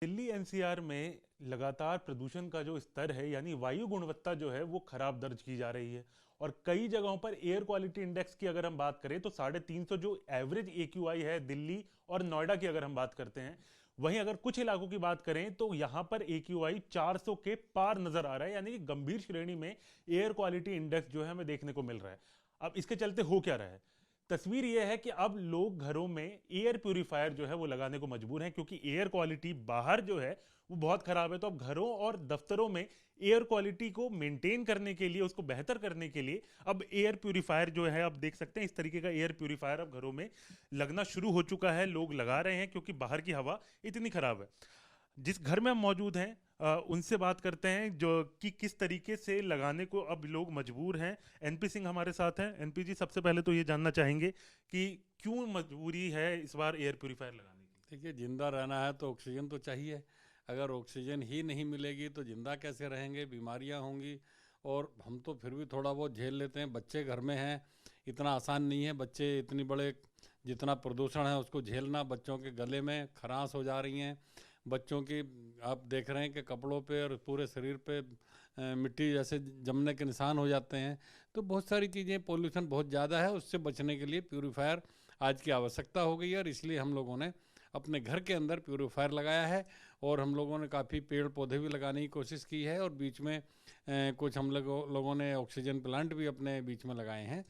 Delhi NCR में लगातार प्रदूषण का जो स्तर है यानी वायु गुणवत्ता जो है वो खराब दर्ज की जा रही है। और कई जगहों पर एयर क्वालिटी इंडेक्स की अगर हम बात करें तो 350 जो एवरेज AQI है दिल्ली और नोएडा की अगर हम बात करते हैं, वहीं अगर कुछ इलाकों की बात करें तो यहां पर AQI 400 के पार नजर आ रहा है, यानी कि गंभीर श्रेणी में एयर क्वालिटी इंडेक्स जो है हमें देखने को मिल रहा है। अब इसके चलते हो क्या रहा है, तस्वीर यह है कि अब लोग घरों में एयर प्यूरिफायर जो है वो लगाने को मजबूर हैं, क्योंकि एयर क्वालिटी बाहर जो है वो बहुत खराब है। तो अब घरों और दफ्तरों में एयर क्वालिटी को मेंटेन करने के लिए, उसको बेहतर करने के लिए अब एयर प्यूरिफायर जो है, आप देख सकते हैं इस तरीके का एयर प्यूरिफायर अब घरों में लगना शुरू हो चुका है। लोग लगा रहे हैं क्योंकि बाहर की हवा इतनी खराब है। जिस घर में हम मौजूद हैं उनसे बात करते हैं जो कि किस तरीके से लगाने को अब लोग मजबूर हैं। एनपी सिंह हमारे साथ हैं। एनपी जी, सबसे पहले तो ये जानना चाहेंगे कि क्यों मजबूरी है इस बार एयर प्यूरिफायर लगाने की? देखिए, जिंदा रहना है तो ऑक्सीजन तो चाहिए। अगर ऑक्सीजन ही नहीं मिलेगी तो जिंदा कैसे रहेंगे, बीमारियां होंगी। और हम तो फिर भी थोड़ा बहुत झेल लेते हैं, बच्चे घर में हैं, इतना आसान नहीं है। बच्चे इतनी बड़े, जितना प्रदूषण है उसको झेलना, बच्चों के गले में खरांश हो जा रही हैं, बच्चों की आप देख रहे हैं कि कपड़ों पे और पूरे शरीर पे मिट्टी जैसे जमने के निशान हो जाते हैं। तो बहुत सारी चीज़ें, पोल्यूशन बहुत ज़्यादा है, उससे बचने के लिए प्यूरीफायर आज की आवश्यकता हो गई है। और इसलिए हम लोगों ने अपने घर के अंदर प्यूरीफायर लगाया है। और हम लोगों ने काफ़ी पेड़ पौधे भी लगाने की कोशिश की है। और बीच में कुछ हम लोगों ने ऑक्सीजन प्लांट भी अपने बीच में लगाए हैं।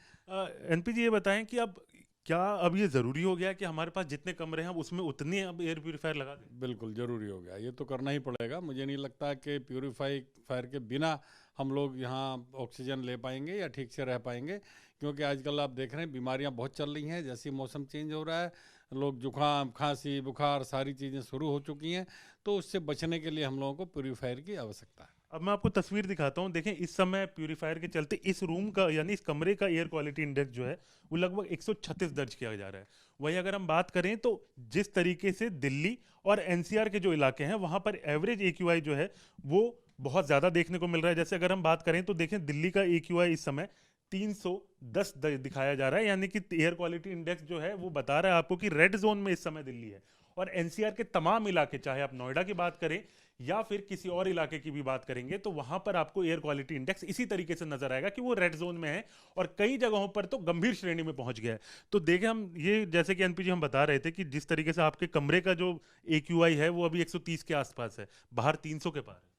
एनपी जी, ये बताएं कि अब क्या अब ये जरूरी हो गया कि हमारे पास जितने कमरे हैं उसमें उतने अब एयर प्यूरिफायर लगा दें? बिल्कुल ज़रूरी हो गया, ये तो करना ही पड़ेगा। मुझे नहीं लगता कि प्यूरीफायर के बिना हम लोग यहाँ ऑक्सीजन ले पाएंगे या ठीक से रह पाएंगे। क्योंकि आजकल आप देख रहे हैं बीमारियाँ बहुत चल रही हैं। जैसे मौसम चेंज हो रहा है, लोग जुकाम, खांसी, बुखार, सारी चीज़ें शुरू हो चुकी हैं। तो उससे बचने के लिए हम लोगों को प्यूरीफायर की आवश्यकता है। अब मैं आपको तस्वीर दिखाता हूं। देखें, इस समय प्यूरिफायर के चलते इस रूम का यानी इस कमरे का एयर क्वालिटी इंडेक्स जो है वो लगभग 136 दर्ज किया जा रहा है। वहीं अगर हम बात करें तो जिस तरीके से दिल्ली और एनसीआर के जो इलाके हैं वहां पर एवरेज AQI जो है वो बहुत ज्यादा देखने को मिल रहा है। जैसे अगर हम बात करें तो देखें, दिल्ली का AQI इस समय 310 दिखाया जा रहा है, यानी कि एयर क्वालिटी इंडेक्स जो है वो बता रहा है आपको कि रेड जोन में इस समय दिल्ली है। और एनसीआर के तमाम इलाके, चाहे आप नोएडा की बात करें या फिर किसी और इलाके की भी बात करेंगे, तो वहां पर आपको एयर क्वालिटी इंडेक्स इसी तरीके से नजर आएगा कि वो रेड जोन में है और कई जगहों पर तो गंभीर श्रेणी में पहुंच गया है। तो देखें, हम ये जैसे कि एनपीजी हम बता रहे थे कि जिस तरीके से आपके कमरे का जो AQI है वो अभी 130 के आसपास है, बाहर 300 के पार है।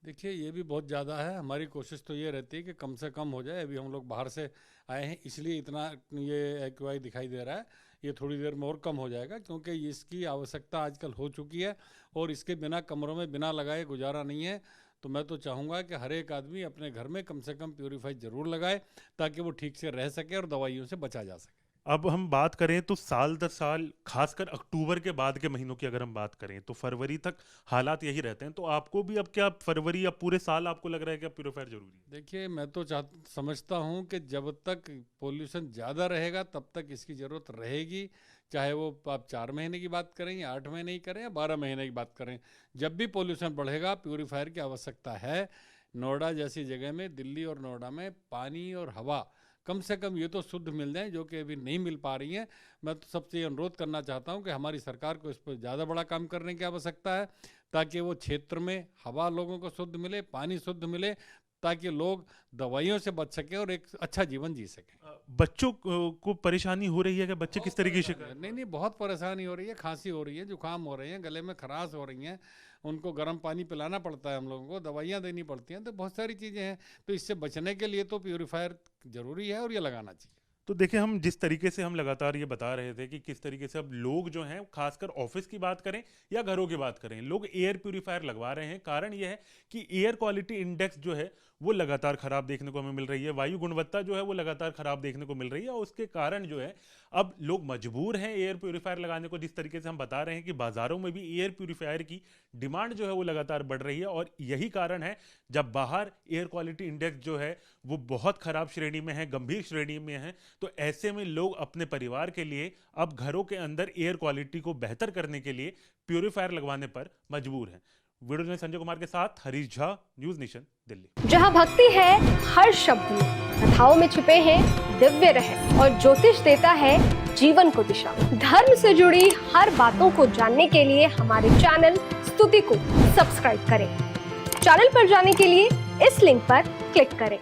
देखिए, ये भी बहुत ज़्यादा है। हमारी कोशिश तो ये रहती है कि कम से कम हो जाए। अभी हम लोग बाहर से आए हैं, इसलिए इतना ये AQI दिखाई दे रहा है। ये थोड़ी देर में और कम हो जाएगा, क्योंकि इसकी आवश्यकता आजकल हो चुकी है। और इसके बिना कमरों में बिना लगाए गुजारा नहीं है। तो मैं तो चाहूँगा कि हर एक आदमी अपने घर में कम से कम प्यूरीफाई ज़रूर लगाए, ताकि वो ठीक से रह सके और दवाइयों से बचा जा सके। अब हम बात करें तो साल दर साल, खासकर अक्टूबर के बाद के महीनों की अगर हम बात करें तो फरवरी तक हालात यही रहते हैं। तो आपको भी अब क्या फरवरी या पूरे साल आपको लग रहा है कि प्यूरीफायर जरूरी है? देखिए, मैं तो समझता हूँ कि जब तक पोल्यूशन ज़्यादा रहेगा तब तक इसकी ज़रूरत रहेगी। चाहे वो आप 4 महीने की बात करें या 8 महीने की करें या 12 महीने की बात करें, जब भी पोल्यूशन बढ़ेगा प्यूरीफायर की आवश्यकता है। नोएडा जैसी जगह में, दिल्ली और नोएडा में पानी और हवा कम से कम ये तो शुद्ध मिल जाए, जो कि अभी नहीं मिल पा रही हैं। मैं तो सबसे अनुरोध करना चाहता हूं कि हमारी सरकार को इस पर ज़्यादा बड़ा काम करने की आवश्यकता है, ताकि वो क्षेत्र में हवा लोगों को शुद्ध मिले, पानी शुद्ध मिले, ताकि लोग दवाइयों से बच सके और एक अच्छा जीवन जी सकें। बच्चों को परेशानी हो रही है कि बच्चे किस तरीके से? नहीं, बहुत परेशानी हो रही है। खांसी हो रही है, जुकाम हो रही है, गले में खराश हो रही हैं, उनको गर्म पानी पिलाना पड़ता है, हम लोगों को दवाइयाँ देनी पड़ती हैं। तो बहुत सारी चीज़ें हैं। तो इससे बचने के लिए तो प्यूरीफायर ज़रूरी है और ये लगाना चाहिए। तो देखिए, हम जिस तरीके से हम लगातार ये बता रहे थे कि किस तरीके से अब लोग जो हैं, खासकर ऑफिस की बात करें या घरों की बात करें, लोग एयर प्यूरिफायर लगवा रहे हैं। कारण यह है कि एयर क्वालिटी इंडेक्स जो है वो लगातार खराब देखने को हमें मिल रही है, वायु गुणवत्ता जो है वो लगातार खराब देखने को मिल रही है। और उसके कारण जो है अब लोग मजबूर हैं एयर प्यूरिफायर लगाने को। जिस तरीके से हम बता रहे हैं कि बाजारों में भी एयर प्यूरिफायर की डिमांड जो है वो लगातार बढ़ रही है। और यही कारण है, जब बाहर एयर क्वालिटी इंडेक्स जो है वो बहुत खराब श्रेणी में है, गंभीर श्रेणी में है, तो ऐसे में लोग अपने परिवार के लिए अब घरों के अंदर एयर क्वालिटी को बेहतर करने के लिए प्यूरिफायर लगवाने पर मजबूर हैं। वीडियो में संजय कुमार के साथ हरीश झा, न्यूज नेशन, दिल्ली। जहां भक्ति है हर शब्द में, कथाओं में छिपे हैं दिव्य रहस्य और ज्योतिष देता है जीवन को दिशा। धर्म से जुड़ी हर बातों को जानने के लिए हमारे चैनल प्रस्तुति को सब्सक्राइब करें। चैनल पर जाने के लिए इस लिंक पर क्लिक करें।